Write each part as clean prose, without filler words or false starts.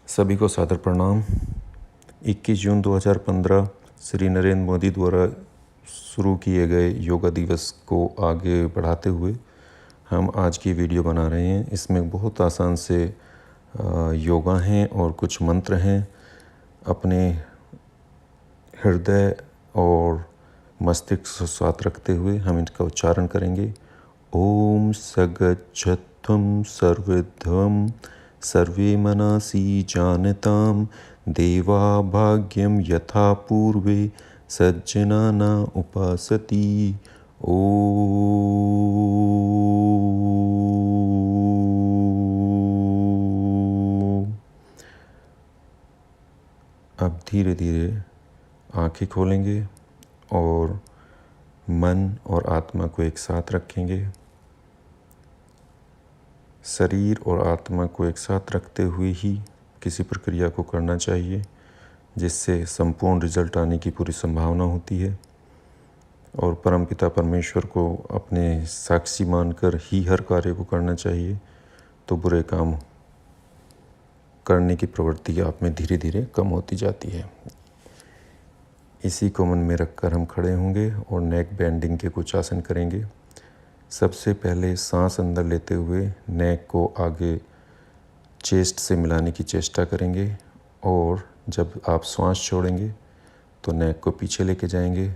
सभी को सादर प्रणाम। 21 जून 2015 श्री नरेंद्र मोदी द्वारा शुरू किए गए योगा दिवस को आगे बढ़ाते हुए हम आज की वीडियो बना रहे हैं। इसमें बहुत आसान से योगा हैं और कुछ मंत्र हैं। अपने हृदय और मस्तिष्क को साथ रखते हुए हम इनका उच्चारण करेंगे। ओम सगच्छध्वं सर्वध्वं सर्वे मनासि जानतां देवा भाग्यं यथा पूर्वे सज्जनाना उपासति। अब धीरे धीरे आँखें खोलेंगे और मन और आत्मा को एक साथ रखेंगे। शरीर और आत्मा को एक साथ रखते हुए ही किसी प्रक्रिया को करना चाहिए, जिससे संपूर्ण रिजल्ट आने की पूरी संभावना होती है। और परमपिता परमेश्वर को अपने साक्षी मानकर ही हर कार्य को करना चाहिए, तो बुरे काम करने की प्रवृत्ति आप में धीरे धीरे कम होती जाती है। इसी को मन में रखकर हम खड़े होंगे और नेक बेंडिंग के कुछ आसन करेंगे। सबसे पहले सांस अंदर लेते हुए नेक को आगे चेस्ट से मिलाने की चेष्टा करेंगे, और जब आप सांस छोड़ेंगे तो नेक को पीछे लेके जाएंगे।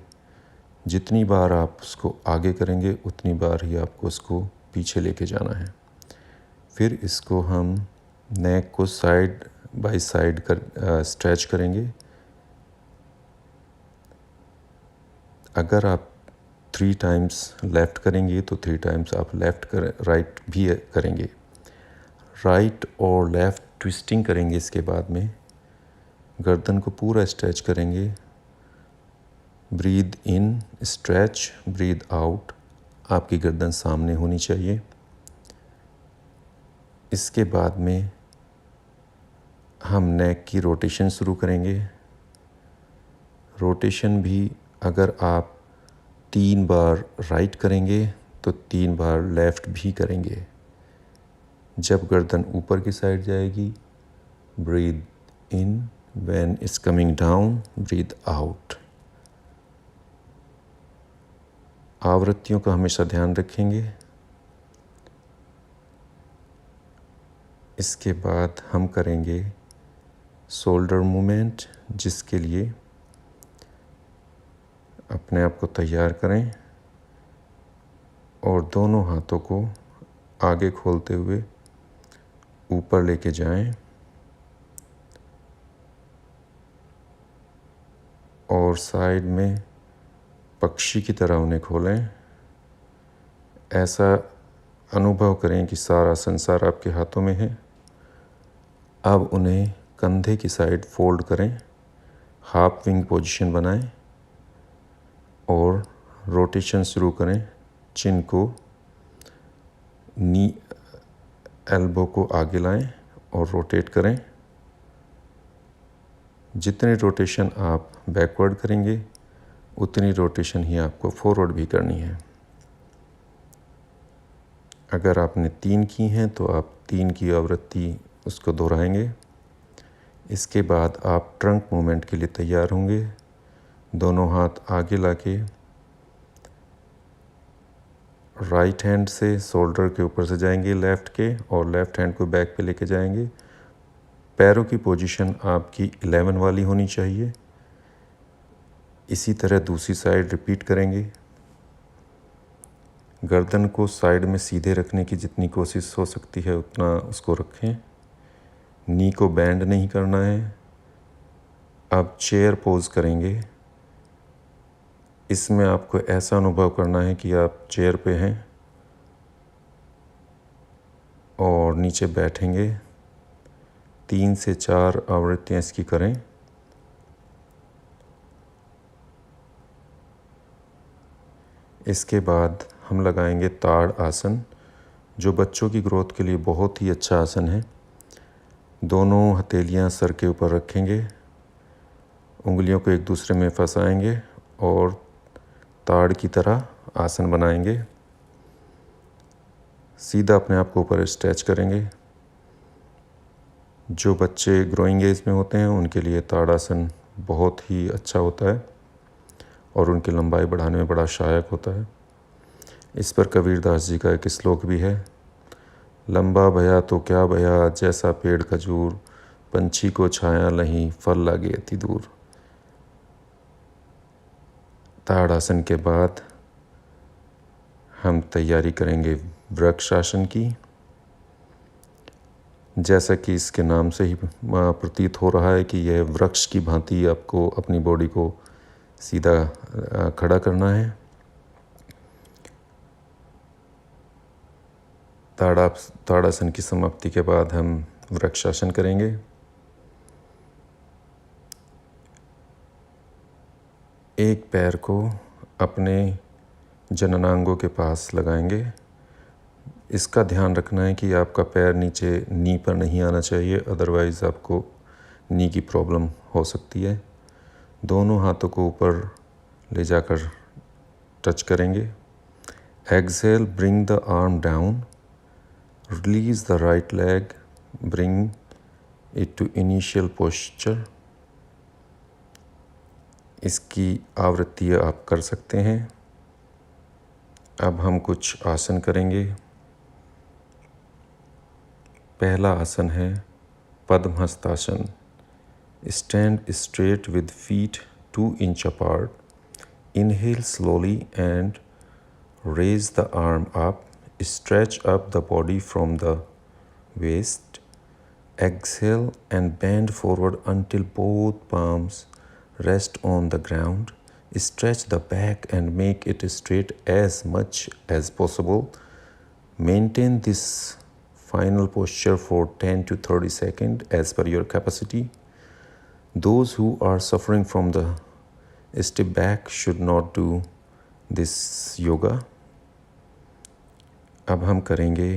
जितनी बार आप उसको आगे करेंगे उतनी बार ही आपको उसको पीछे लेके जाना है। फिर इसको हम नेक को साइड बाय साइड स्ट्रेच करेंगे। अगर आप 3 टाइम्स लेफ़्ट करेंगे तो 3 टाइम्स आप राइट भी करेंगे। राइट और लेफ़्ट ट्विस्टिंग करेंगे। इसके बाद में गर्दन को पूरा स्ट्रेच करेंगे। Breathe in stretch, breathe out. आपकी गर्दन सामने होनी चाहिए। इसके बाद में हम नेक की रोटेशन शुरू करेंगे। रोटेशन भी अगर आप 3 बार राइट करेंगे तो 3 बार लेफ़्ट भी करेंगे। जब गर्दन ऊपर की साइड जाएगी, breathe in, when it's coming down, breathe out. आवृत्तियों का हमेशा ध्यान रखेंगे। इसके बाद हम करेंगे शोल्डर मूवमेंट, जिसके लिए अपने आप को तैयार करें और दोनों हाथों को आगे खोलते हुए ऊपर लेके जाएं और साइड में पक्षी की तरह उन्हें खोलें। ऐसा अनुभव करें कि सारा संसार आपके हाथों में है। अब उन्हें कंधे की साइड फोल्ड करें, हाफ विंग पोजीशन बनाएं और रोटेशन शुरू करें। चिन को एल्बो को आगे लाएं और रोटेट करें। जितनी रोटेशन आप बैकवर्ड करेंगे उतनी रोटेशन ही आपको फॉरवर्ड भी करनी है। अगर आपने 3 की हैं तो आप 3 की आवृत्ति उसको दोहराएंगे। इसके बाद आप ट्रंक मूवमेंट के लिए तैयार होंगे। दोनों हाथ आगे लाके राइट हैंड से शोल्डर के ऊपर से जाएंगे लेफ़्ट के, और लेफ़्ट हैंड को बैक पे लेके जाएंगे। पैरों की पोजीशन आपकी 11 वाली होनी चाहिए। इसी तरह दूसरी साइड रिपीट करेंगे। गर्दन को साइड में सीधे रखने की जितनी कोशिश हो सकती है उतना उसको रखें। नी को बैंड नहीं करना है। अब चेयर पोज करेंगे। इसमें आपको ऐसा अनुभव करना है कि आप चेयर पे हैं और नीचे बैठेंगे। 3 से 4 आवृत्तियाँ इसकी करें। इसके बाद हम लगाएंगे ताड़ आसन, जो बच्चों की ग्रोथ के लिए बहुत ही अच्छा आसन है। दोनों हथेलियाँ सर के ऊपर रखेंगे, उंगलियों को एक दूसरे में फंसाएंगे और ताड़ की तरह आसन बनाएंगे। सीधा अपने आप को ऊपर स्ट्रेच करेंगे। जो बच्चे ग्रोइंग एज में होते हैं उनके लिए ताड़ासन बहुत ही अच्छा होता है और उनकी लंबाई बढ़ाने में बड़ा सहायक होता है। इस पर कबीरदास जी का एक श्लोक भी है, लंबा भया तो क्या भया, जैसा पेड़ खजूर, पंछी को छाया नहीं, फल लागे अति दूर। ताड़ासन के बाद हम तैयारी करेंगे वृक्षासन की। जैसा कि इसके नाम से ही प्रतीत हो रहा है कि यह वृक्ष की भांति आपको अपनी बॉडी को सीधा खड़ा करना है। ताड़ासन की समाप्ति के बाद हम वृक्षासन करेंगे। एक पैर को अपने जननांगों के पास लगाएंगे। इसका ध्यान रखना है कि आपका पैर नीचे नी पर नहीं आना चाहिए, अदरवाइज़ आपको नी की प्रॉब्लम हो सकती है। दोनों हाथों को ऊपर ले जाकर टच करेंगे। Exhale, bring the arm down, release the right leg, bring it to initial posture. इसकी आवृत्ति आप कर सकते हैं। अब हम कुछ आसन करेंगे। पहला आसन है Padmahastasana. Stand straight with feet 2 inch apart. Inhale slowly and raise the arm up. Stretch up the body from the waist. Exhale and bend forward until both palms rest on the ground. Stretch the back and make it straight as much as possible. Maintain this final posture for 10 to 30 seconds as per your capacity. Those who are suffering from the stiff back should not do this yoga. अब हम करेंगे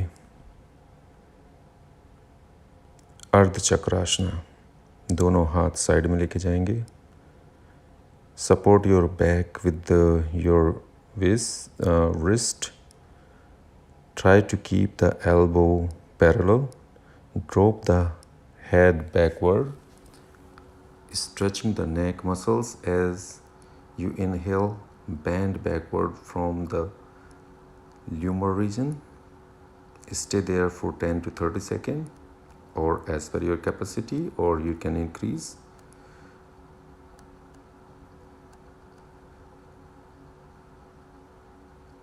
अर्धचक्रासना। दोनों हाथ side में लेके जाएंगे। Support your back with your wrist. Try to keep the elbow parallel. Drop the head backward, stretching the neck muscles as you inhale. Bend backward from the lumbar region. Stay there for 10 to 30 seconds or as per your capacity, or you can increase.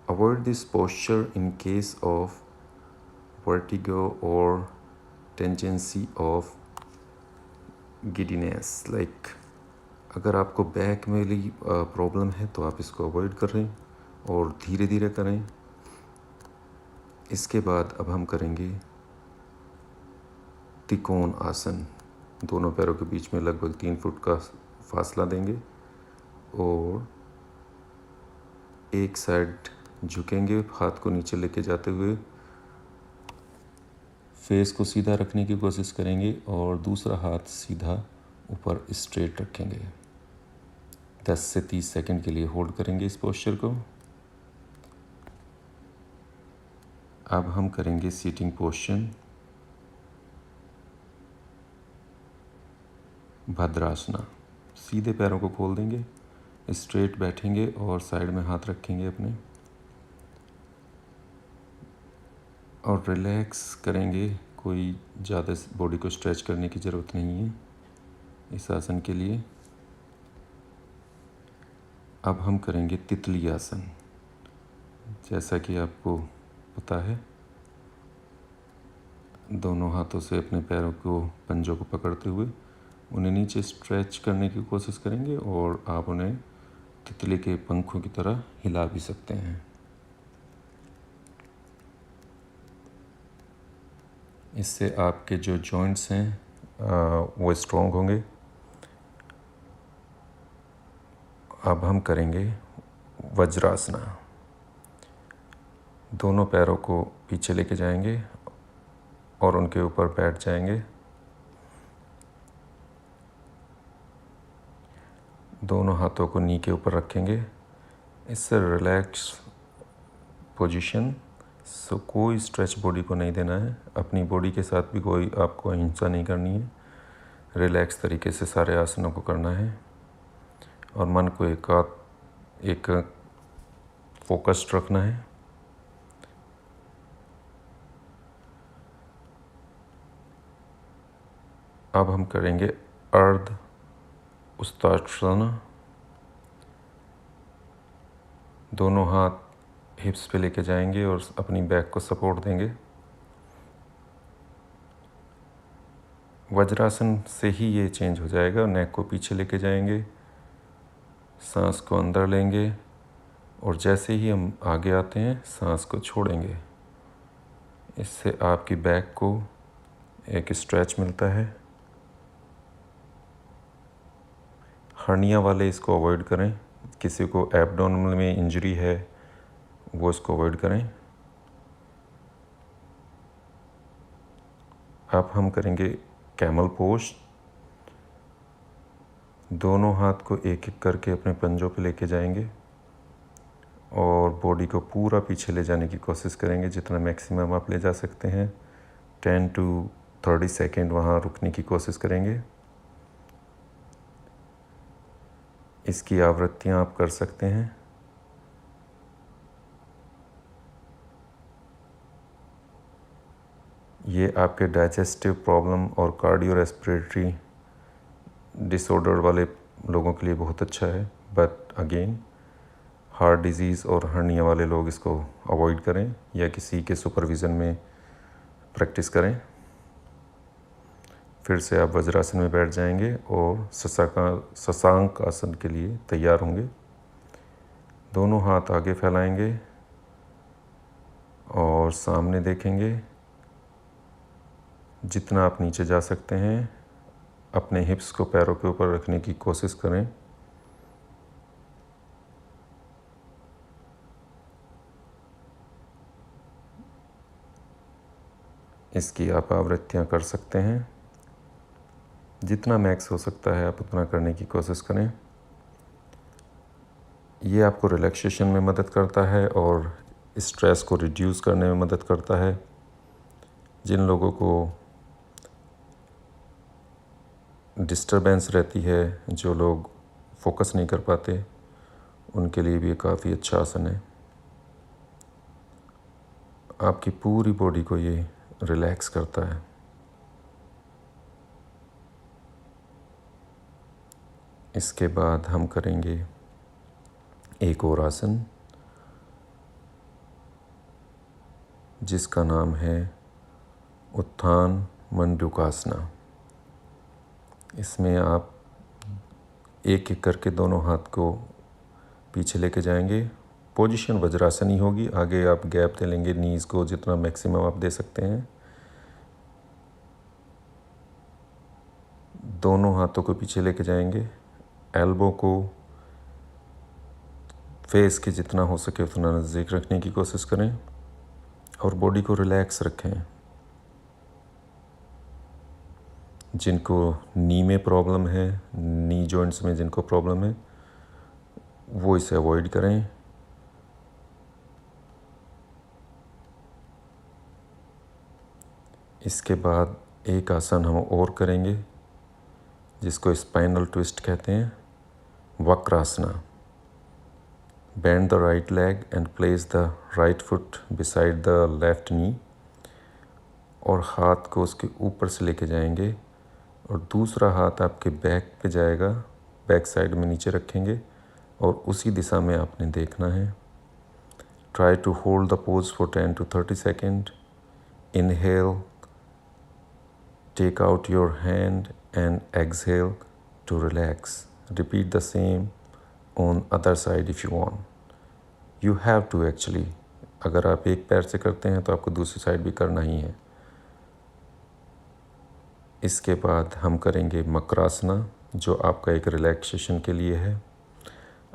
Avoid this posture in case of vertigo or tendency of giddiness. Like अगर आपको back में भी problem है तो आप इसको avoid करें और धीरे धीरे करें। इसके बाद अब हम करेंगे त्रिकोण आसन। दोनों पैरों के बीच में लगभग 3 फुट का फासला देंगे और एक साइड झुकेंगे, हाथ को नीचे लेके जाते हुए फेस को सीधा रखने की कोशिश करेंगे और दूसरा हाथ सीधा ऊपर स्ट्रेट रखेंगे। 10 से 30 सेकंड के लिए होल्ड करेंगे इस पोस्चर को। अब हम करेंगे सीटिंग पोस्चर, भद्रासना। सीधे पैरों को खोल देंगे, स्ट्रेट बैठेंगे और साइड में हाथ रखेंगे अपने और रिलैक्स करेंगे। कोई ज़्यादा बॉडी को स्ट्रेच करने की ज़रूरत नहीं है इस आसन के लिए। अब हम करेंगे तितली आसन। जैसा कि आपको पता है, दोनों हाथों से अपने पैरों को, पंजों को पकड़ते हुए उन्हें नीचे स्ट्रेच करने की कोशिश करेंगे और आप उन्हें तितली के पंखों की तरह हिला भी सकते हैं। इससे आपके जो जॉइंट्स हैं वो स्ट्रॉन्ग होंगे। अब हम करेंगे वज्रासना। दोनों पैरों को पीछे लेके जाएंगे और उनके ऊपर बैठ जाएंगे। दोनों हाथों को नी के ऊपर रखेंगे। इससे रिलैक्स पोजीशन सो कोई स्ट्रेच बॉडी को नहीं देना है, अपनी बॉडी के साथ भी कोई आपको हिंसा नहीं करनी है। रिलैक्स तरीके से सारे आसनों को करना है और मन को एक फोकस्ड रखना है। अब हम करेंगे अर्ध उत्तानासन। दोनों हाथ हिप्स पे लेके जाएंगे और अपनी बैक को सपोर्ट देंगे। वज्रासन से ही ये चेंज हो जाएगा। नेक को पीछे लेके जाएंगे, सांस को अंदर लेंगे और जैसे ही हम आगे आते हैं सांस को छोड़ेंगे। इससे आपकी बैक को एक स्ट्रेच मिलता है। हर्निया वाले इसको अवॉइड करें। किसी को एब्डोमिनल में इंजरी है वो इसको अवॉइड करें। अब हम करेंगे कैमल पोज। दोनों हाथ को एक एक करके अपने पंजों पे लेके जाएंगे और बॉडी को पूरा पीछे ले जाने की कोशिश करेंगे जितना मैक्सिमम आप ले जा सकते हैं। 10 to 30 सेकेंड वहाँ रुकने की कोशिश करेंगे। इसकी आवृत्तियाँ आप कर सकते हैं। ये आपके डाइजेस्टिव प्रॉब्लम और कार्डियो रेस्पिरेटरी डिसऑर्डर वाले लोगों के लिए बहुत अच्छा है, बट अगेन हार्ट डिजीज़ और हर्निया वाले लोग इसको अवॉइड करें या किसी के सुपरविज़न में प्रैक्टिस करें। फिर से आप वज्रासन में बैठ जाएंगे और शशांक आसन के लिए तैयार होंगे। दोनों हाथ आगे फैलाएंगे और सामने देखेंगे। जितना आप नीचे जा सकते हैं अपने हिप्स को पैरों के ऊपर रखने की कोशिश करें। इसकी आप आवृत्तियाँ कर सकते हैं। जितना मैक्स हो सकता है आप उतना करने की कोशिश करें। ये आपको रिलैक्सेशन में मदद करता है और स्ट्रेस को रिड्यूस करने में मदद करता है। जिन लोगों को डिस्टरबेंस रहती है, जो लोग फोकस नहीं कर पाते, उनके लिए भी काफ़ी अच्छा आसन है। आपकी पूरी बॉडी को ये रिलैक्स करता है। इसके बाद हम करेंगे एक और आसन जिसका नाम है उत्थान मंडूकासना। इसमें आप एक एक करके दोनों हाथ को पीछे लेके जाएंगे। पोजीशन वज्रासन ही होगी। आगे आप गैप दे लेंगे नीज़ को जितना मैक्सिमम आप दे सकते हैं। दोनों हाथों को पीछे लेके जाएंगे। एल्बो को फेस के जितना हो सके उतना नज़दीक रखने की कोशिश करें और बॉडी को रिलैक्स रखें। जिनको नी में प्रॉब्लम है, नी जॉइंट्स में जिनको प्रॉब्लम है, वो इसे अवॉइड करें। इसके बाद एक आसन हम और करेंगे जिसको स्पाइनल ट्विस्ट कहते हैं, वक्रासना। Bend the right leg and place the right foot beside the left knee और हाथ को उसके ऊपर से लेके जाएंगे और दूसरा हाथ आपके बैक पे जाएगा, बैक साइड में नीचे रखेंगे और उसी दिशा में आपने देखना है। Try to hold the pose for 10 to 30 seconds. Inhale, take out your hand and exhale to relax. Repeat the same on other side if you want. You have to actually, अगर आप एक पैर से करते हैं तो आपको दूसरी साइड भी करना ही है। इसके बाद हम करेंगे मकरासना, जो आपका एक रिलैक्सेशन के लिए है।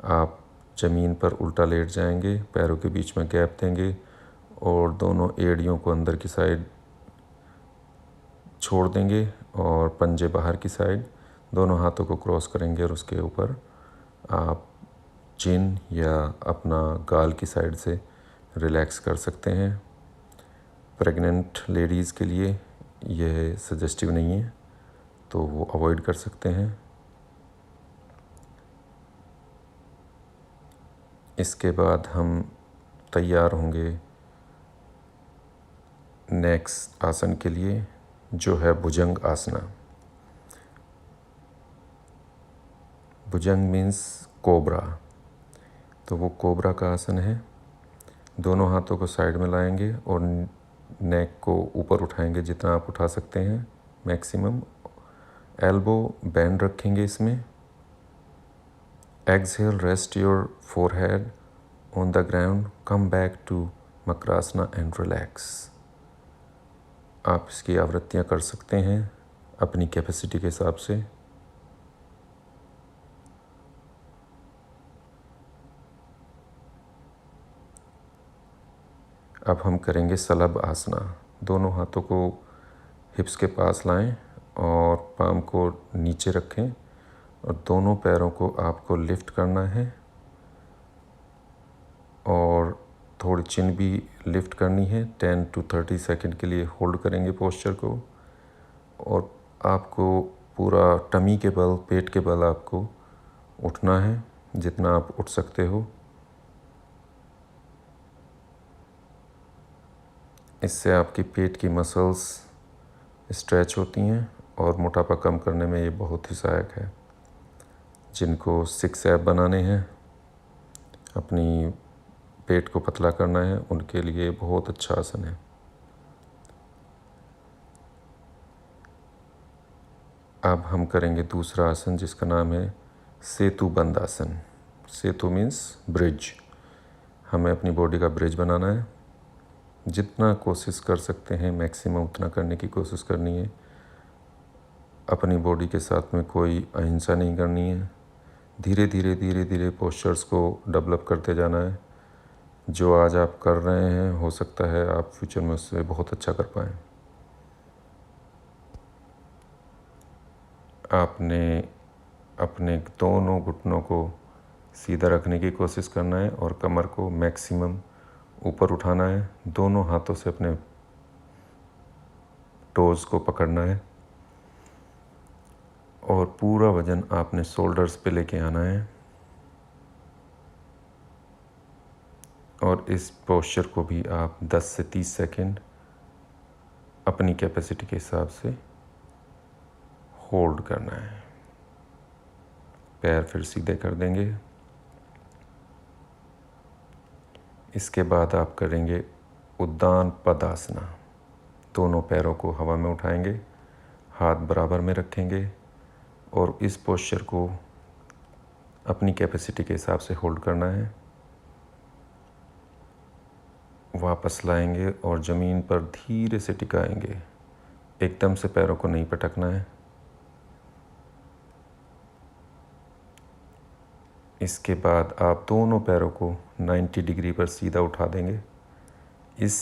आप ज़मीन पर उल्टा लेट जाएंगे, पैरों के बीच में गैप देंगे और दोनों एड़ियों को अंदर की साइड छोड़ देंगे और पंजे बाहर की साइड। दोनों हाथों को क्रॉस करेंगे और उसके ऊपर आप चिन या अपना गाल की साइड से रिलैक्स कर सकते हैं। प्रेग्नेंट लेडीज़ के लिए यह सजेस्टिव नहीं है, तो वो अवॉइड कर सकते हैं। इसके बाद हम तैयार होंगे नेक्स्ट आसन के लिए, जो है भुजंग आसना। भुजंग मीन्स कोबरा, तो वो कोबरा का आसन है। दोनों हाथों को साइड में लाएंगे और नेक को ऊपर उठाएंगे जितना आप उठा सकते हैं मैक्सिमम। एल्बो बैंड रखेंगे इसमें। Exhale, rest your forehead on the ground, come back to Makarasana and relax. आप इसकी आवृत्तियाँ कर सकते हैं अपनी कैपेसिटी के हिसाब से। अब हम करेंगे सलब आसना। दोनों हाथों को हिप्स के पास लाएं और पाम को नीचे रखें और दोनों पैरों को आपको लिफ्ट करना है और थोड़ी चिन भी लिफ्ट करनी है। 10 to 30 सेकंड के लिए होल्ड करेंगे पोस्चर को और आपको पूरा टमी के बल, पेट के बल आपको उठना है जितना आप उठ सकते हो। इससे आपकी पेट की मसल्स स्ट्रेच होती हैं और मोटापा कम करने में ये बहुत ही सहायक है। जिनको 6 एब बनाने हैं, अपनी पेट को पतला करना है, उनके लिए बहुत अच्छा आसन है। अब हम करेंगे दूसरा आसन जिसका नाम है सेतु बंद आसन। सेतु मीन्स ब्रिज। हमें अपनी बॉडी का ब्रिज बनाना है। जितना कोशिश कर सकते हैं मैक्सिमम उतना करने की कोशिश करनी है। अपनी बॉडी के साथ में कोई अहिंसा नहीं करनी है। धीरे धीरे पोस्चर्स को डेवलप करते जाना है। जो आज आप कर रहे हैं हो सकता है आप फ्यूचर में उससे बहुत अच्छा कर पाएँ। आपने अपने दोनों घुटनों को सीधा रखने की कोशिश करना है और कमर को मैक्सिमम ऊपर उठाना है। दोनों हाथों से अपने टोज़ को पकड़ना है और पूरा वज़न आपने शोल्डर्स पे लेके आना है और इस पोस्चर को भी आप 10 से 30 सेकंड अपनी कैपेसिटी के हिसाब से होल्ड करना है। पैर फिर सीधे कर देंगे। इसके बाद आप करेंगे उद्दान पदासना। दोनों पैरों को हवा में उठाएंगे, हाथ बराबर में रखेंगे और इस पोस्चर को अपनी कैपेसिटी के हिसाब से होल्ड करना है। वापस लाएंगे और ज़मीन पर धीरे से टिकाएंगे। एकदम से पैरों को नहीं पटकना है। इसके बाद आप दोनों पैरों को 90 डिग्री पर सीधा उठा देंगे। इस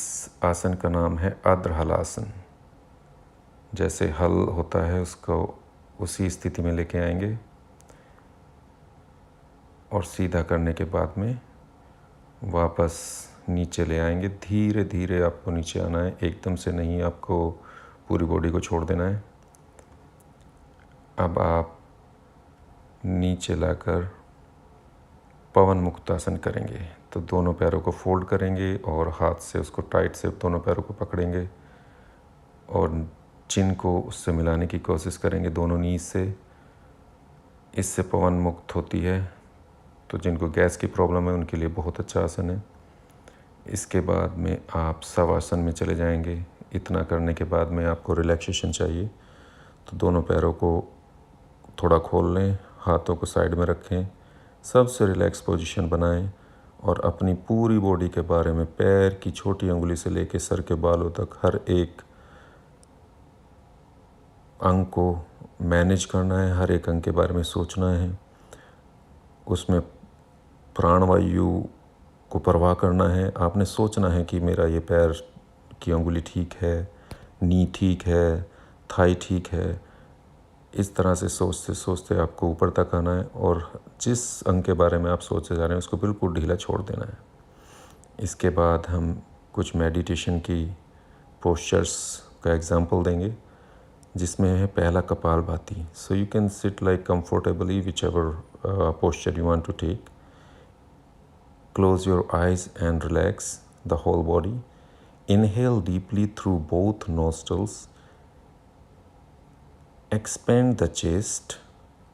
आसन का नाम है अर्ध हलासन। जैसे हल होता है उसको उसी स्थिति में लेके आएंगे और सीधा करने के बाद में वापस नीचे ले आएंगे। धीरे धीरे आपको नीचे आना है, एकदम से नहीं, आपको पूरी बॉडी को छोड़ देना है। अब आप नीचे लाकर पवन मुक्तासन करेंगे। तो दोनों पैरों को फोल्ड करेंगे और हाथ से उसको टाइट से दोनों पैरों को पकड़ेंगे और चिन को उससे मिलाने की कोशिश करेंगे दोनों नीज से। इससे पवन मुक्त होती है, तो जिनको गैस की प्रॉब्लम है उनके लिए बहुत अच्छा आसन है। इसके बाद में आप शवासन में चले जाएंगे। इतना करने के बाद में आपको रिलैक्सेशन चाहिए, तो दोनों पैरों को थोड़ा खोल लें, हाथों को साइड में रखें, सबसे रिलैक्स पोजीशन बनाएं और अपनी पूरी बॉडी के बारे में पैर की छोटी उंगली से लेकर सर के बालों तक हर एक अंग को मैनेज करना है, हर एक अंग के बारे में सोचना है, उसमें प्राणवायु को परवाह करना है। आपने सोचना है कि मेरा ये पैर की उंगली ठीक है, नी ठीक है, थाई ठीक है। इस तरह से सोचते सोचते आपको ऊपर तक आना है और जिस अंग के बारे में आप सोचे जा रहे हैं उसको बिल्कुल ढीला छोड़ देना है। इसके बाद हम कुछ मेडिटेशन की पोस्चर्स का एग्जांपल देंगे, जिसमें है पहला Kapalbhati. So you can sit like comfortably whichever posture you want to take. Close your eyes and relax the whole body. Inhale deeply through both nostrils. Expand the chest,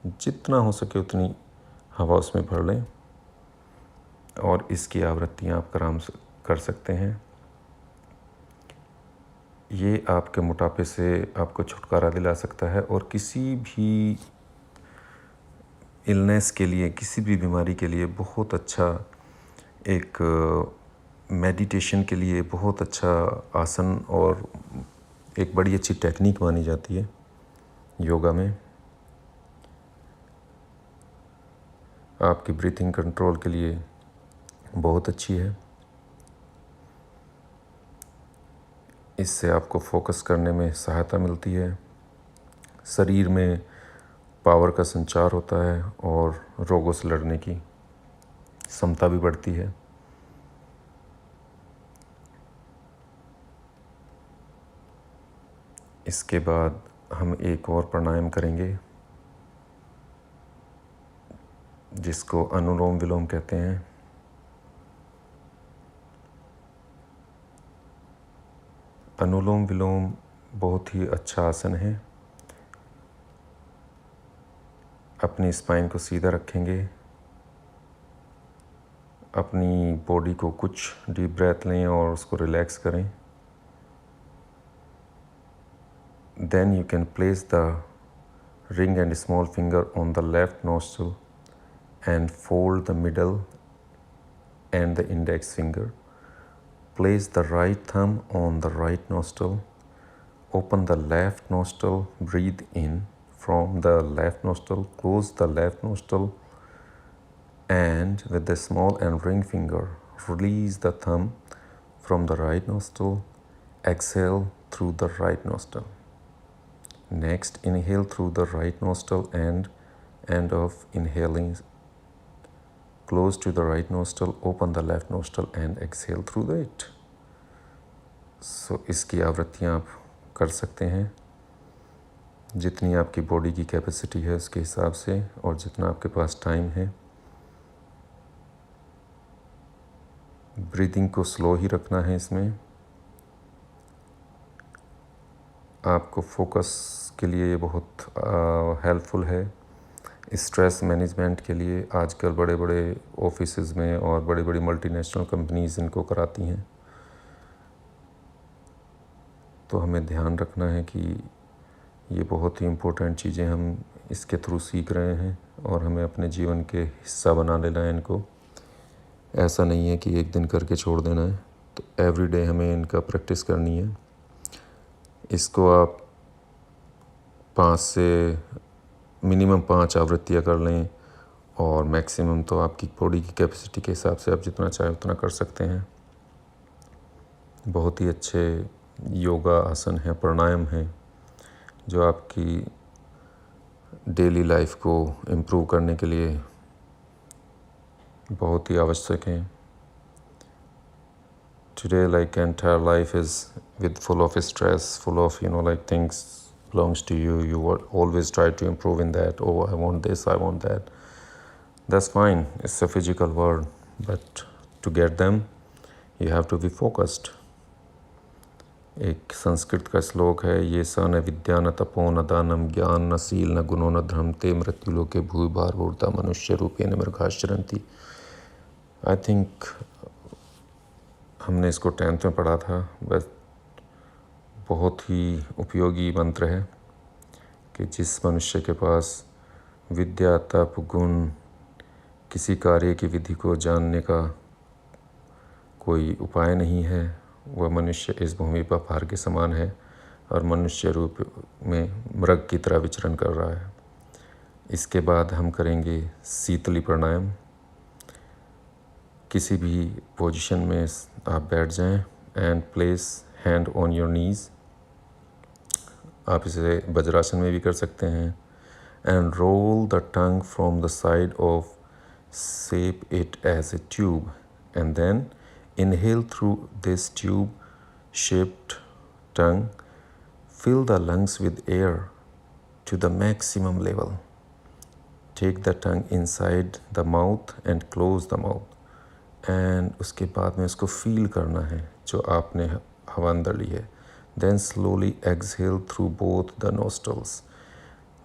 जितना हो सके उतनी हवा उसमें भर लें, और इसकी आवृत्तियाँ आप आराम से कर सकते हैं। ये आपके मोटापे से आपको छुटकारा दिला सकता है, और किसी भी इलनेस के लिए, किसी भी बीमारी के लिए बहुत अच्छा, एक मेडिटेशन के लिए बहुत अच्छा आसन और एक बड़ी अच्छी टेक्निक मानी जाती है योगा में। आपकी ब्रीथिंग कंट्रोल के लिए बहुत अच्छी है। इससे आपको फोकस करने में सहायता मिलती है, शरीर में पावर का संचार होता है, और रोगों से लड़ने की क्षमता भी बढ़ती है। इसके बाद हम एक और प्राणायाम करेंगे, जिसको अनुलोम विलोम कहते हैं। अनुलोम विलोम बहुत ही अच्छा आसन है। अपनी स्पाइन को सीधा रखेंगे, अपनी बॉडी को कुछ डीप ब्रेथ लें और उसको रिलैक्स करें। Then you can place the ring and small finger on the left nostril and fold the middle and the index finger. Place the right thumb on the right nostril. Open the left nostril, breathe in from the left nostril, close the left nostril, and with the small and ring finger, release the thumb from the right nostril. Exhale through the right nostril. Next, inhale through the right nostril and end of inhaling, close to the right nostril, open the left nostril and exhale through it. So, इसकी आवृत्तियाँ आप कर सकते हैं जितनी आपकी body की capacity है उसके हिसाब से, और जितना आपके पास टाइम है। ब्रीदिंग को स्लो ही रखना है इसमें। आपको फोकस के लिए ये बहुत हेल्पफुल है। स्ट्रेस मैनेजमेंट के लिए आजकल बड़े बड़े ऑफिसेज में और बड़ी बड़ी मल्टीनेशनल कंपनीज इनको कराती हैं। तो हमें ध्यान रखना है कि ये बहुत ही इम्पोर्टेंट चीज़ें हम इसके थ्रू सीख रहे हैं, और हमें अपने जीवन के हिस्सा बना लेना है इनको। ऐसा नहीं है कि एक दिन करके छोड़ देना है, तो एवरीडे हमें इनका प्रैक्टिस करनी है। इसको आप 5 से मिनिमम 5 आवृत्तियाँ कर लें, और मैक्सिमम तो आपकी बॉडी की कैपेसिटी के हिसाब से आप जितना चाहे उतना कर सकते हैं। बहुत ही अच्छे योगा आसन हैं, प्राणायाम हैं, जो आपकी डेली लाइफ को इम्प्रूव करने के लिए बहुत ही आवश्यक हैं। Today, like entire life is with full of stress, full of like things belongs to you. You always try to improve in that. Oh, I want this, I want that. That's fine. It's a physical world, but to get them, you have to be focused. एक संस्कृत का श्लोक है, ये स न विद्या न तपो न दानम ज्ञान न शील न गुणो न धर्म ते मृत्युलोके भूय भारभूता मनुष्य रूपेण मृगाश्चरन्ति। आई थिंक हमने इसको 10th में पढ़ा था, बस बहुत ही उपयोगी मंत्र है कि जिस मनुष्य के पास विद्या तप गुण, किसी कार्य की विधि को जानने का कोई उपाय नहीं है, वह मनुष्य इस भूमि पर भार के समान है और मनुष्य रूप में मृग की तरह विचरण कर रहा है। इसके बाद हम करेंगे शीतली प्राणायाम। किसी भी पोजीशन में आप बैठ जाएं and place hand on your knees. आप इसे वज्रासन में भी कर सकते हैं। And roll the tongue from the side of, shape it as a tube, and then inhale through this tube shaped tongue, fill the lungs with air to the maximum level. Take the tongue inside the mouth and close the mouth. And उसके बाद में इसको feel करना है जो आपने हवा अंदर ली है. Then slowly exhale through both the nostrils.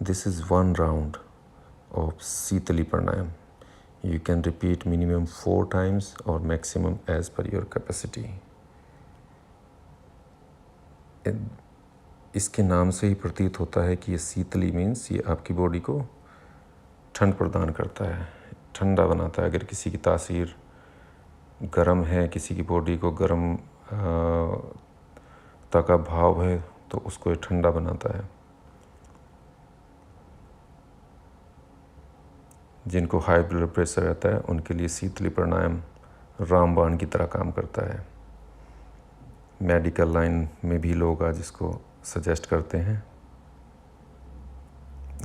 This is one round of Sitali Pranayam. You can repeat minimum 4 times or maximum as per your capacity. इसके नाम से ही प्रतीत होता है कि ये शीतली मीन्स ये आपकी बॉडी को ठंड प्रदान करता है, ठंडा बनाता है. अगर किसी की तासीर गर्म है, किसी की बॉडी को गर्म का भाव है, तो उसको ये ठंडा बनाता है. जिनको हाई ब्लड प्रेशर रहता है उनके लिए शीतली प्राणायाम रामबाण की तरह काम करता है. मेडिकल लाइन में भी लोग आज इसको सजेस्ट करते हैं.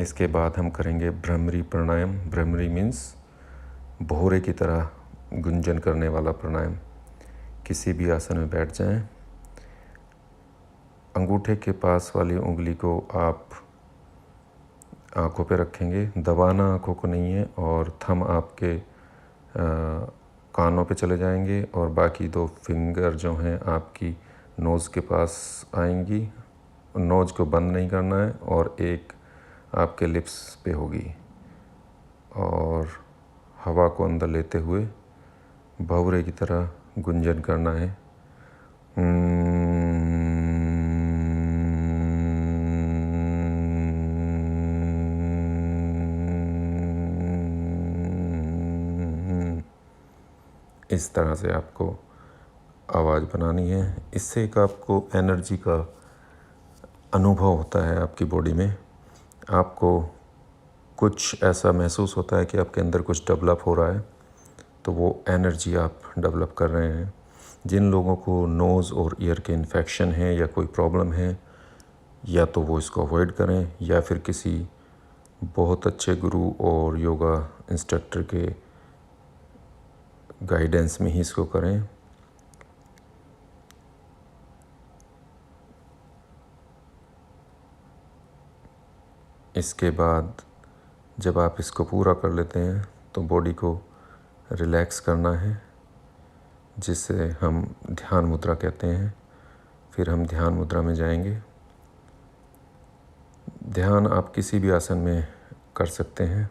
इसके बाद हम करेंगे भ्रमरी प्राणायाम. भ्रमरी मीन्स भौरे की तरह गुंजन करने वाला प्राणायाम. किसी भी आसन में बैठ जाएं. अंगूठे के पास वाली उंगली को आप आँखों पे रखेंगे. दबाना आँखों को नहीं है. और थंब आपके कानों पे चले जाएंगे और बाकी 2 फिंगर जो हैं आपकी नोज़ के पास आएंगी. नोज़ को बंद नहीं करना है और एक आपके लिप्स पे होगी. और हवा को अंदर लेते हुए भंवरे की तरह गुंजन करना है. इस तरह से आपको आवाज़ बनानी है. इससे एक आपको एनर्जी का अनुभव होता है आपकी बॉडी में. आपको कुछ ऐसा महसूस होता है कि आपके अंदर कुछ डेवलप हो रहा है, तो वो एनर्जी आप डेवलप कर रहे हैं. जिन लोगों को नोज़ और ईयर के इन्फेक्शन है या कोई प्रॉब्लम है, या तो वो इसको अवॉइड करें या फिर किसी बहुत अच्छे गुरु और योगा इंस्ट्रक्टर के गाइडेंस में ही इसको करें. इसके बाद जब आप इसको पूरा कर लेते हैं तो बॉडी को रिलैक्स करना है, जिसे हम ध्यान मुद्रा कहते हैं. फिर हम ध्यान मुद्रा में जाएंगे. ध्यान आप किसी भी आसन में कर सकते हैं.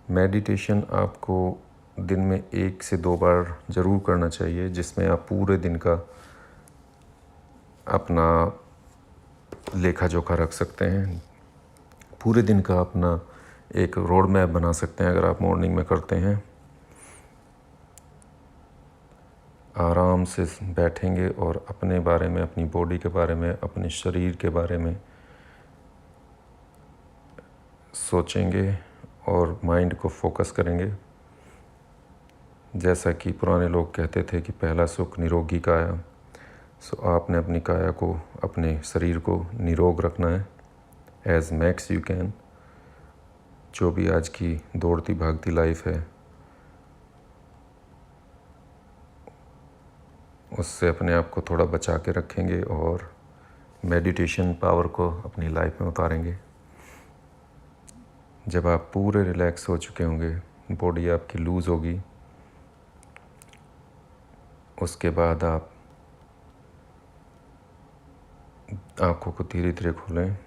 मेडिटेशन आपको दिन में 1 से 2 बार ज़रूर करना चाहिए, जिसमें आप पूरे दिन का अपना लेखा जोखा रख सकते हैं. पूरे दिन का अपना एक रोड मैप बना सकते हैं अगर आप मॉर्निंग में करते हैं. आराम से बैठेंगे और अपने बारे में, अपनी बॉडी के बारे में, अपने शरीर के बारे में सोचेंगे और माइंड को फोकस करेंगे. जैसा कि पुराने लोग कहते थे कि पहला सुख निरोगी काया. सो आपने अपनी काया को, अपने शरीर को निरोग रखना है एज मैक्स यू कैन. जो भी आज की दौड़ती भागती लाइफ है, उससे अपने आप को थोड़ा बचा के रखेंगे और मेडिटेशन पावर को अपनी लाइफ में उतारेंगे. जब आप पूरे रिलैक्स हो चुके होंगे, बॉडी आपकी लूज़ होगी, उसके बाद आप आँखों को धीरे धीरे खोलें.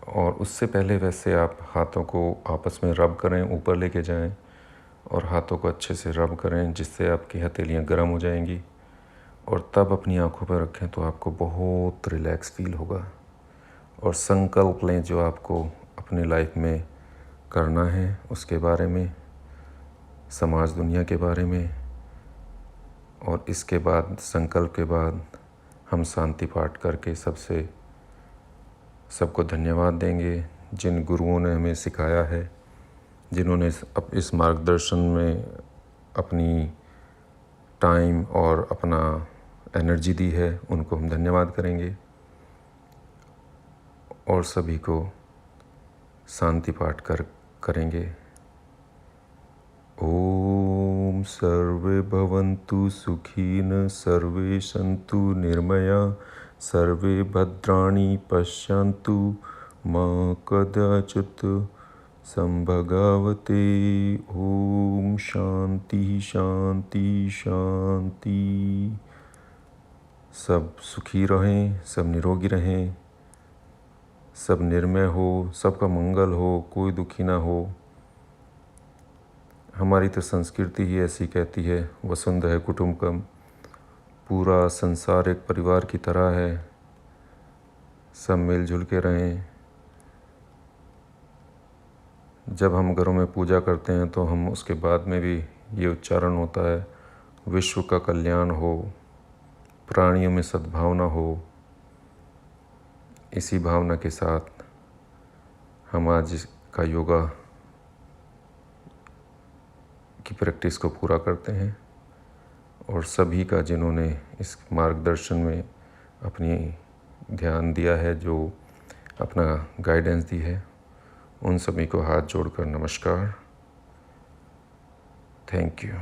और उससे पहले वैसे आप हाथों को आपस में रब करें, ऊपर लेके जाएं और हाथों को अच्छे से रब करें, जिससे आपकी हथेलियाँ गर्म हो जाएंगी. और तब अपनी आँखों पर रखें तो आपको बहुत रिलैक्स फील होगा. और संकल्प लें जो आपको अपनी लाइफ में करना है, उसके बारे में, समाज दुनिया के बारे में. और इसके बाद, संकल्प के बाद, हम शांति पाठ करके सबको धन्यवाद देंगे जिन गुरुओं ने हमें सिखाया है, जिन्होंने इस मार्गदर्शन में अपनी टाइम और अपना एनर्जी दी है. उनको हम धन्यवाद करेंगे. और सभी को शांति पाठ करेंगे. ओम सर्वे भवन्तु सुखिनः सर्वे सन्तु निर्भयाः सर्वे भद्राणि पश्यन्तु मा कदाचित् संभगावते। ओम शांति शांति शांति। सब सुखी रहें, सब निरोगी रहें, सब निर्मय हो, सबका मंगल हो, कोई दुखी ना हो। हमारी तो संस्कृति ही ऐसी कहती है, वसुंधरा कुटुंबकम, पूरा संसार एक परिवार की तरह है, सब मिलजुल के रहें। जब हम घरों में पूजा करते हैं तो हम उसके बाद में भी ये उच्चारण होता है, विश्व का कल्याण हो, प्राणियों में सद्भावना हो। इसी भावना के साथ हम आज का योगा की प्रैक्टिस को पूरा करते हैं और सभी का जिन्होंने इस मार्गदर्शन में अपनी ध्यान दिया है, जो अपना गाइडेंस दी है, उन सभी को हाथ जोड़कर नमस्कार। Thank you.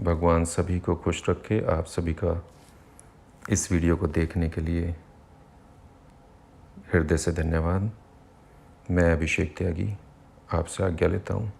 भगवान सभी को खुश रखे। आप सभी का इस वीडियो को देखने के लिए हृदय से धन्यवाद। मैं अभिषेक त्यागी आपसे आज्ञा लेता हूँ।